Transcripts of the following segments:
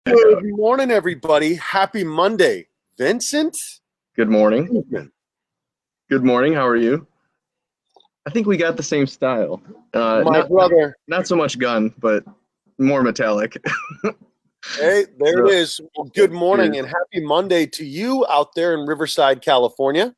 Good morning, everybody. Happy Monday. Vincent? Good morning. Good morning. How are you? I think we got the same style. My brother. Not so much gun, but more metallic. Hey, there So, it is. Well, good morning cheers. and happy Monday to you out there in Riverside, California.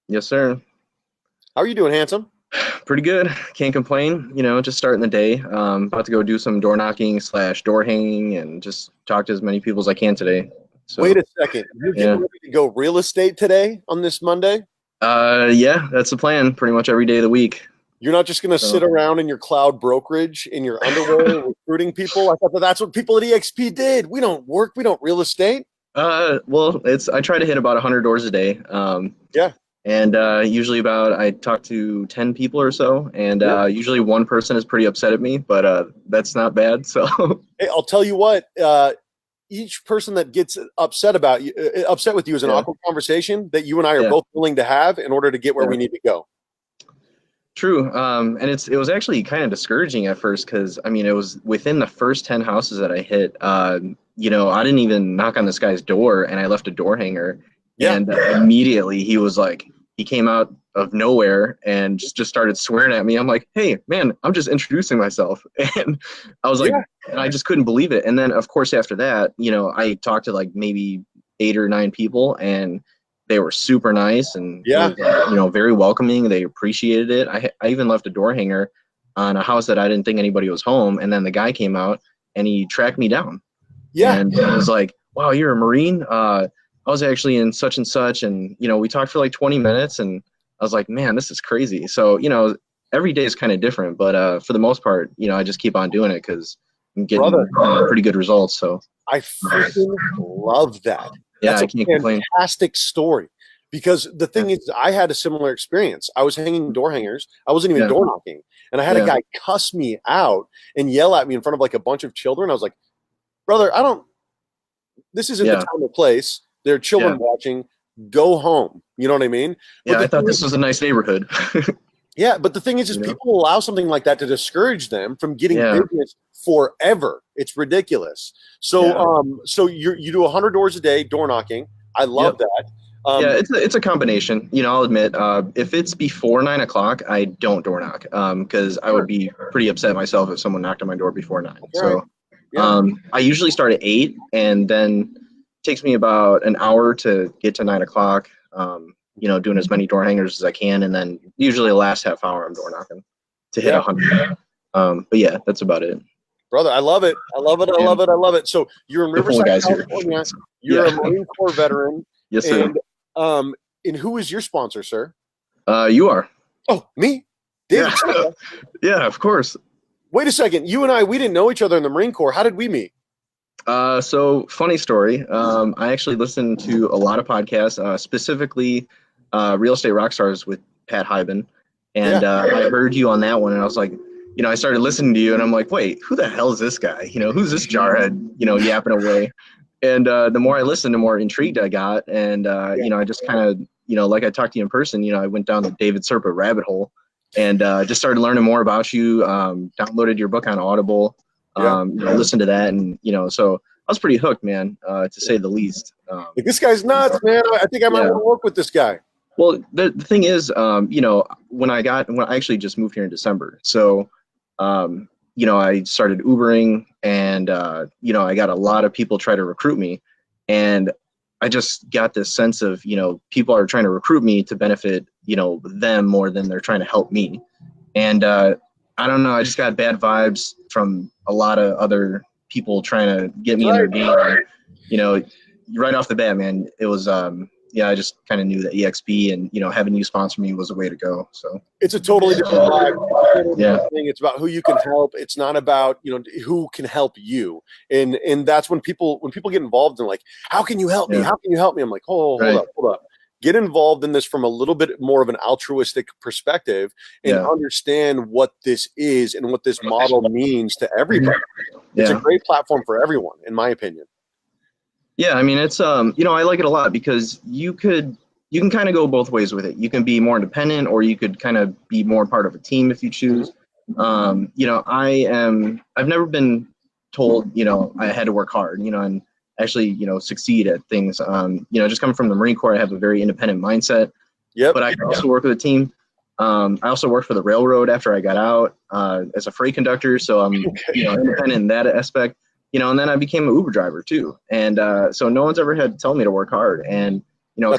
Yes, sir. How are you doing, handsome? Pretty good. Can't complain. Just starting the day. About to go do some door knocking / door hanging and just talk to as many people as I can today. So, Wait a second. You're getting yeah. ready to go real estate today on this Monday? Yeah, that's the plan. Pretty much every day of the week. You're not just going to sit around in your cloud brokerage in your underwear recruiting people? I thought that's what people at eXp did. We don't work. We don't real estate. Well, I try to hit about 100 doors a day. Yeah. And usually I talk to 10 people or so, and usually one person is pretty upset at me, but that's not bad. So Hey, I'll tell you what, each person that gets upset with you is an awkward conversation that you and I are both willing to have in order to get where we need to go. True. And it was actually kind of discouraging at first because, it was within the first 10 houses that I hit. I didn't even knock on this guy's door, and I left a door hanger. Yeah. And immediately he came out of nowhere and just started swearing at me. I'm like, hey, man, I'm just introducing myself. And I was like, and I just couldn't believe it. And then, of course, after that, I talked to like maybe 8 or 9 people, and they were super nice and very welcoming. They appreciated it. I even left a door hanger on a house that I didn't think anybody was home. And then the guy came out and he tracked me down. Yeah. And I was like, wow, you're a Marine? I was actually in such and such. And, we talked for like 20 minutes and I was like, man, this is crazy. So, every day is kind of different, but for the most part, I just keep on doing it because I'm getting pretty good results. So I freaking love that. Yeah, That's a fantastic story. Because the thing is, I had a similar experience. I was hanging door hangers. I wasn't even door knocking. And I had a guy cuss me out and yell at me in front of like a bunch of children. I was like, brother, this isn't the time or place. There are children watching. Go home. You know what I mean? Yeah, I thought this was a nice neighborhood. Yeah, but the thing is people allow something like that to discourage them from getting business forever. It's ridiculous. So, so you do 100 doors a day, door knocking. I love that. It's a combination. I'll admit, if it's before 9 o'clock, I don't door knock because I would be pretty upset myself if someone knocked on my door before 9. So, I usually start at 8, and then it takes me about an hour to get to 9 o'clock. Doing as many door hangers as I can, and then usually the last half hour I'm door knocking to hit 100. But yeah, that's about it. Brother, I love it. I love it. I love it. I love it. So you're in Riverside, California. You're a Marine Corps veteran. Yes, sir. And who is your sponsor, sir? You are. Oh, me? David. Yeah, of course. Wait a second. You and I, we didn't know each other in the Marine Corps. How did we meet? So funny story. I actually listened to a lot of podcasts, specifically Real Estate Rockstars with Pat Hyben. And I heard you on that one, and I was like, I started listening to you, and I'm like, wait, who the hell is this guy? Who's this jarhead, yapping away? And the more I listened, the more intrigued I got. And, I just kind of, like I talked to you in person, I went down the David Serpa rabbit hole and just started learning more about you, downloaded your book on Audible, listened to that. And, so I was pretty hooked, man, to say the least. This guy's nuts, man. I think I might want to work with this guy. Well, the thing is, when I actually just moved here in December. So, I started Ubering, and, I got a lot of people try to recruit me, and I just got this sense of, people are trying to recruit me to benefit, them more than they're trying to help me. And, I don't know, I just got bad vibes from a lot of other people trying to get me in their game. Right off the bat, man, it was, I just kind of knew that eXp and, having you sponsor me was a way to go. So it's a totally different vibe. Yeah. It's about who you can help. It's not about, who can help you. And that's when people get involved in like, how can you help me? How can you help me? I'm like, hold up. Get involved in this from a little bit more of an altruistic perspective and understand what this is and what this model means to everybody. It's a great platform for everyone, in my opinion. Yeah, it's I like it a lot because you can kind of go both ways with it. You can be more independent, or you could kind of be more part of a team if you choose. I've never been told, I had to work hard, and actually, succeed at things. Just coming from the Marine Corps, I have a very independent mindset. Yep. But I can also work with a team. I also worked for the railroad after I got out as a freight conductor. So I'm, independent in that aspect. And then I became an Uber driver too. And so no one's ever had to tell me to work hard. And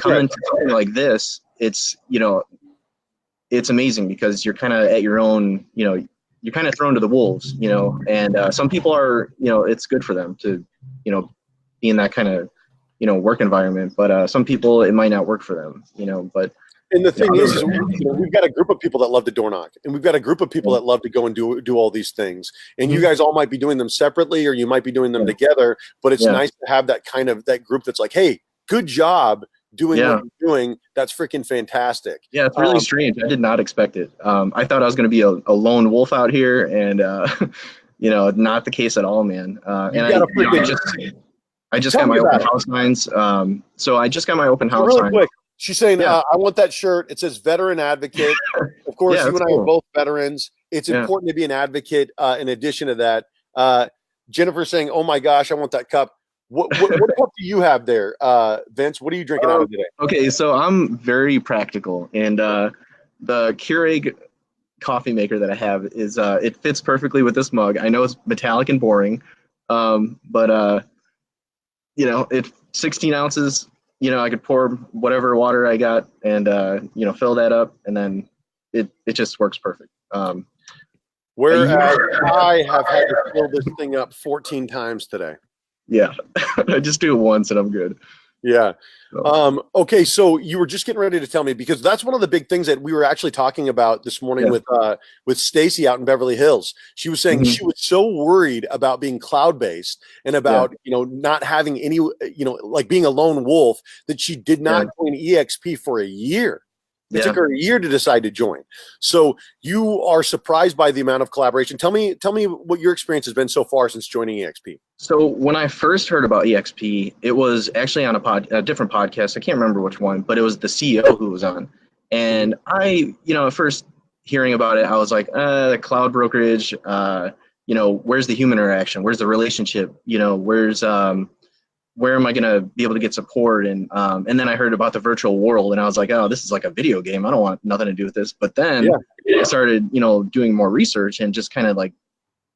coming to something like this, it's it's amazing because you're kind of at your own. You're kind of thrown to the wolves. And some people are, it's good for them to, be in that kind of, work environment. But some people, it might not work for them. But. And the thing is we've got a group of people that love to door knock, and we've got a group of people that love to go and do all these things. And you guys all might be doing them separately, or you might be doing them together. But it's nice to have that that group that's like, hey, good job doing what you're doing. That's freaking fantastic. Yeah, it's really strange. I did not expect it. I thought I was going to be a lone wolf out here, and not the case at all, man. I just got my open house signs. So I just got my open house signs. Quick. She's saying, I want that shirt. It says veteran advocate. Of course, you and I are both veterans. It's important to be an advocate. In addition to that, Jennifer's saying, oh my gosh, I want that cup. What cup do you have there, Vince? What are you drinking out of today? Okay, so I'm very practical. And the Keurig coffee maker that I have is, it fits perfectly with this mug. I know it's metallic and boring, but it's 16 ounces. I could pour whatever water I got and, fill that up, and then it just works perfect. Whereas I have had to fill this thing up 14 times today. Yeah, I just do it once and I'm good. Yeah. Okay, so you were just getting ready to tell me, because that's one of the big things that we were actually talking about this morning with Stacy out in Beverly Hills. She was saying she was so worried about being cloud-based and about not having any like being a lone wolf, that she did not join eXp for a year. It took her a year to decide to join. So you are surprised by the amount of collaboration. Tell me what your experience has been so far since joining eXp. So when I first heard about eXp, it was actually on a different podcast. I can't remember which one, but it was the CEO who was on. And I, at first hearing about it, I was like, the cloud brokerage, where's the human interaction? Where's the relationship? Where am I going to be able to get support? And then I heard about the virtual world, and I was like, oh, this is like a video game. I don't want nothing to do with this. But then I started, doing more research and just kind of like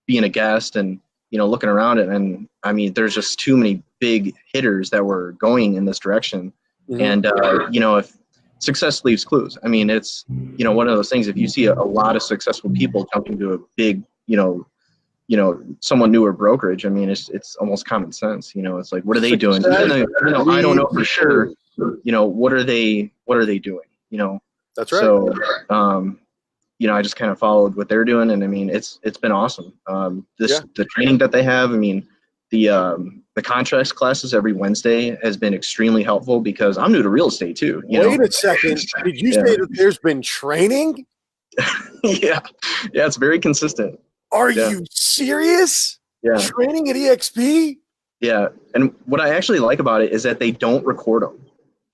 being a guest and, looking around it. And I mean, there's just too many big hitters that were going in this direction. And, if success leaves clues, I mean, it's, one of those things, if you see a lot of successful people jumping to a big, someone newer brokerage, I mean, it's almost common sense. It's like, what are they doing? Even though I don't know for sure, what are they doing? That's right. So, I just kind of followed what they're doing, and I mean, it's been awesome. The training that they have, I mean, the contracts classes every Wednesday has been extremely helpful because I'm new to real estate too. Wait a second. Did you say that there's been training? Yeah, it's very consistent. Are you serious? Yeah. Training at eXp? Yeah. And what I actually like about it is that they don't record them.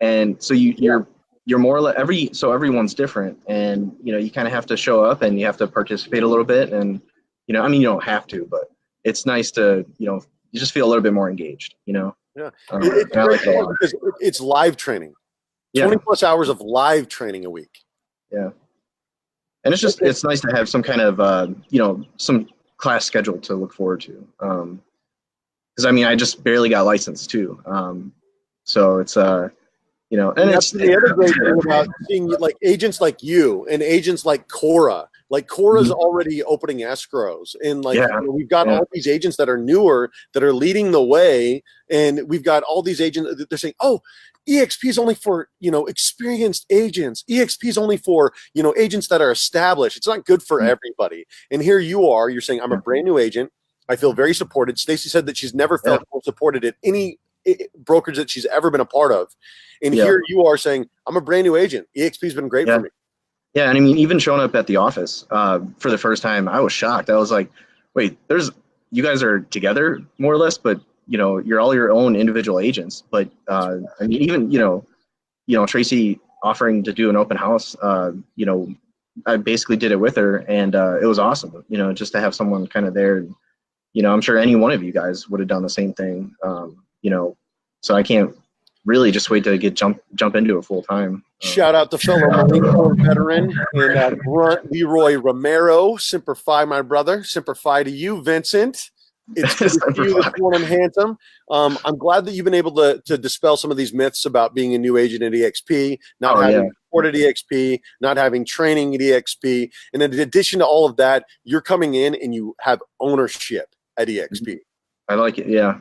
And so you're more or less everyone's different. And, you kind of have to show up and you have to participate a little bit. And, you don't have to, but it's nice to, you just feel a little bit more engaged, Yeah. It's great because it's live training. 20 plus hours of live training a week. Yeah. And it's nice to have some kind of, some class schedule to look forward to. Because I mean, I just barely got licensed too. So it's, and that's the other great thing about seeing like agents like you and agents like Cora. Like Cora's already opening escrows, and we've got all these agents that are newer that are leading the way, and we've got all these agents that they're saying, "Oh, eXp is only for experienced agents. eXp is only for agents that are established. It's not good for everybody." And here you are. You're saying, "I'm a brand new agent. I feel very supported." Stacy said that she's never felt more supported at any brokerage that she's ever been a part of, and here you are saying, "I'm a brand new agent. eXp has been great for me." Yeah, and I mean, even showing up at the office for the first time, I was shocked. I was like, "Wait, you guys are together more or less, but you're all your own individual agents." But I mean, even Tracy offering to do an open house, I basically did it with her, and it was awesome. Just to have someone kind of there, and I'm sure any one of you guys would have done the same thing. So I can't really just wait to jump into it full time. Shout out to fellow Marine Corps veteran and Grunt Leroy Romero. Semper Fi, my brother. Semper Fi to you, Vincent. It's good to see you this morning, handsome. I'm glad that you've been able to dispel some of these myths about being a new agent at eXp, not having support at eXp, not having training at eXp. And in addition to all of that, you're coming in and you have ownership at eXp. I like it. Yeah.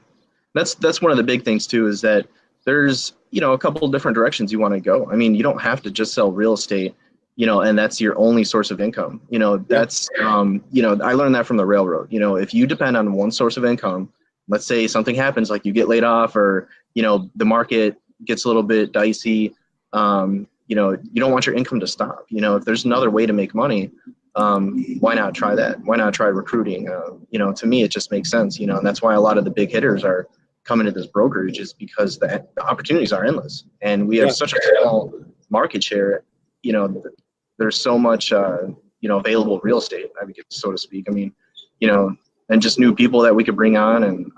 That's one of the big things too, is that there's, a couple of different directions you want to go. I mean, you don't have to just sell real estate, and that's your only source of income. That's, I learned that from the railroad. If you depend on one source of income, let's say something happens, like you get laid off, or, the market gets a little bit dicey, you don't want your income to stop. If there's another way to make money, why not try that? Why not try recruiting? To me, it just makes sense, and that's why a lot of the big hitters are coming to this brokerage, is because the opportunities are endless, and we have such a small market share. There's so much, available real estate, so to speak. I mean, and just new people that we could bring on, and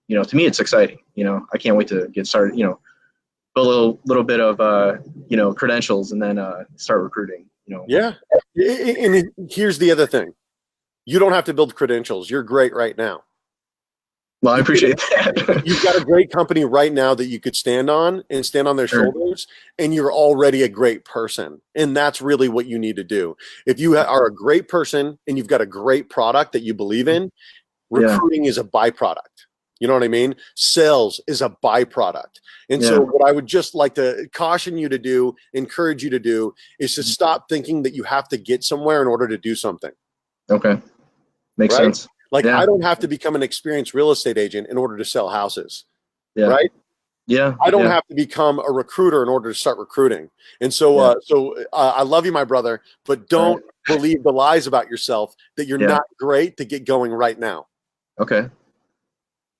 to me, it's exciting. I can't wait to get started. Build a little bit of credentials, and then start recruiting. Yeah, and here's the other thing: you don't have to build credentials. You're great right now. Well, I appreciate that. You've got a great company right now that you could stand on their shoulders, and you're already a great person. And that's really what you need to do. If you are a great person and you've got a great product that you believe in, recruiting is a byproduct. You know what I mean? Sales is a byproduct. And so what I would just like to caution you to do, encourage you to do, is to stop thinking that you have to get somewhere in order to do something. Okay. Makes sense. Like, I don't have to become an experienced real estate agent in order to sell houses, right? Yeah. I don't have to become a recruiter in order to start recruiting. And so, I love you, my brother, but don't believe the lies about yourself that you're not great to get going right now. Okay.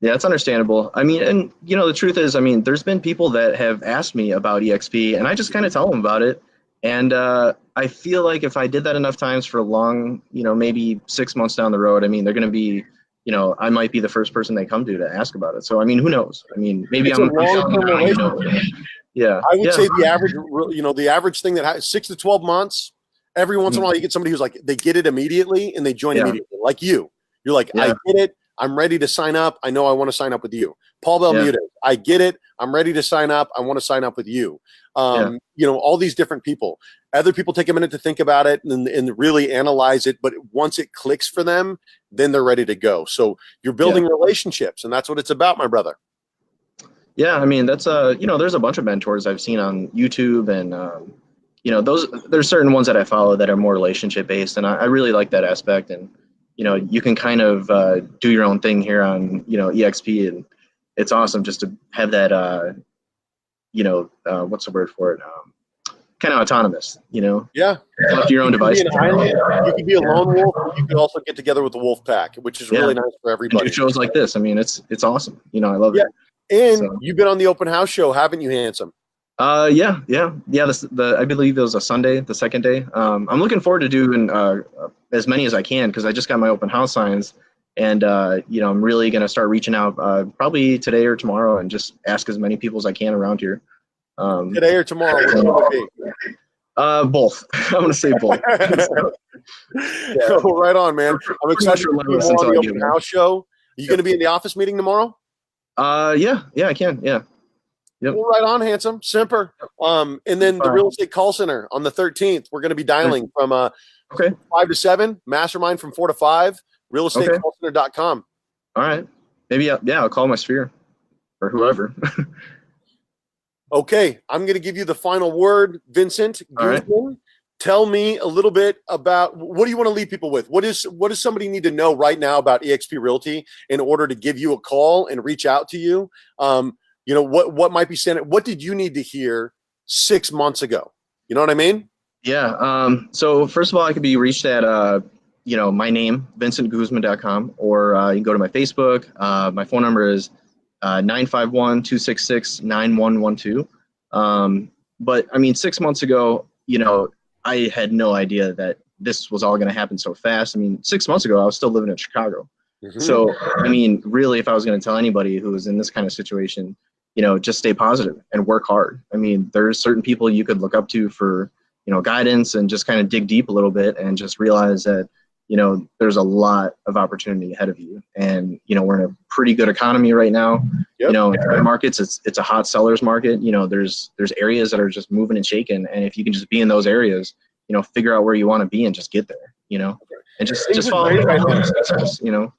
Yeah, it's understandable. I mean, and the truth is, there's been people that have asked me about eXp, and I just kind of tell them about it. And I feel like if I did that enough times for a long, maybe 6 months down the road, they're going to be, I might be the first person they come to ask about it. So, who knows? Maybe it's I'm a long-term relationship. Yeah. I would say the average, the average thing that 6 to 12 months, every once in a while you get somebody who's like, they get it immediately and they join immediately. Like you. You're like, I get it. I'm ready to sign up. I know I want to sign up with you. Paul Belmuda, I get it. I'm ready to sign up. I want to sign up with you. All these different people. Other people take a minute to think about it and really analyze it. But once it clicks for them, then they're ready to go. So you're building relationships, and that's what it's about, my brother. Yeah, that's there's a bunch of mentors I've seen on YouTube, and there's certain ones that I follow that are more relationship based, and I really like that aspect. And you can kind of do your own thing here on eXp, and it's awesome just to have that what's the word for it? Kind of autonomous, left to your own device. You can be a lone wolf, or you can also get together with the wolf pack, which is really nice for everybody. And do shows like this. It's awesome. I love it. And you've been on the open house show, haven't you, handsome? Yeah. I believe it was a Sunday, the second day. I'm looking forward to doing as many as I can, because I just got my open house signs, and I'm really gonna start reaching out probably today or tomorrow, and just ask as many people as I can around here. Today or tomorrow? Which one would be? Both. I'm gonna say both. Oh, right on, man. I'm excited to be on the open house show. Are you gonna be in the office meeting tomorrow? Yeah, I can. Yeah. Yep. Well, right on, handsome. Semper. And then the real estate call center on the 13th. We're going to be dialing from 5 to 7, mastermind from 4 to 5, realestatecallcenter.com. All right. Maybe, I'll call my sphere or whoever. Okay. I'm going to give you the final word, Vincent Guzman. Right. Tell me a little bit about, what do you want to leave people with? What does somebody need to know right now about eXp Realty in order to give you a call and reach out to you? What might be saying? What did you need to hear 6 months ago? You know what I mean? Yeah. So first of all, I could be reached at, my name, vincentguzman.com, or you can go to my Facebook. My phone number is 951-266-9112. But 6 months ago, I had no idea that this was all going to happen so fast. 6 months ago, I was still living in Chicago. So, I mean, really, if I was going to tell anybody who is in this kind of situation, you know, just stay positive and work hard. I mean, there's certain people you could look up to for, you know, guidance, and just kind of dig deep a little bit and just realize that, you know, there's a lot of opportunity ahead of you. And, you know, we're in a pretty good economy right now. Yep. You know, in markets, it's a hot seller's market. You know, there's areas that are just moving and shaking. And if you can just be in those areas, you know, figure out where you want to be and just get there, you know, and just follow the success, you know.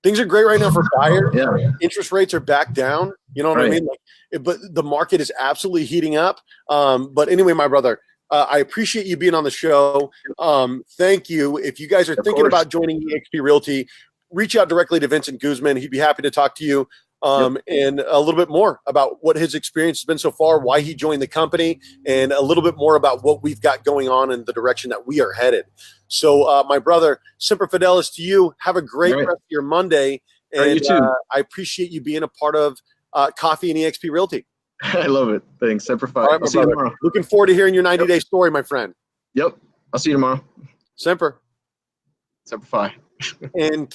Things are great right now for buyers. Yeah. Interest rates are back down. You know what I mean? Like, but the market is absolutely heating up. But anyway, my brother, I appreciate you being on the show. Thank you. If you guys are thinking about joining eXp Realty, reach out directly to Vincent Guzman. He'd be happy to talk to you and a little bit more about what his experience has been so far, why he joined the company, and a little bit more about what we've got going on and the direction that we are headed. So, my brother, Semper Fidelis to you. Have a great rest of your Monday. And you too. I appreciate you being a part of Coffee and eXp Realty. I love it. Thanks. Semper Fi. All right, I'll see you tomorrow. Looking forward to hearing your 90-day story, my friend. Yep. I'll see you tomorrow. Semper. Semper Fi. And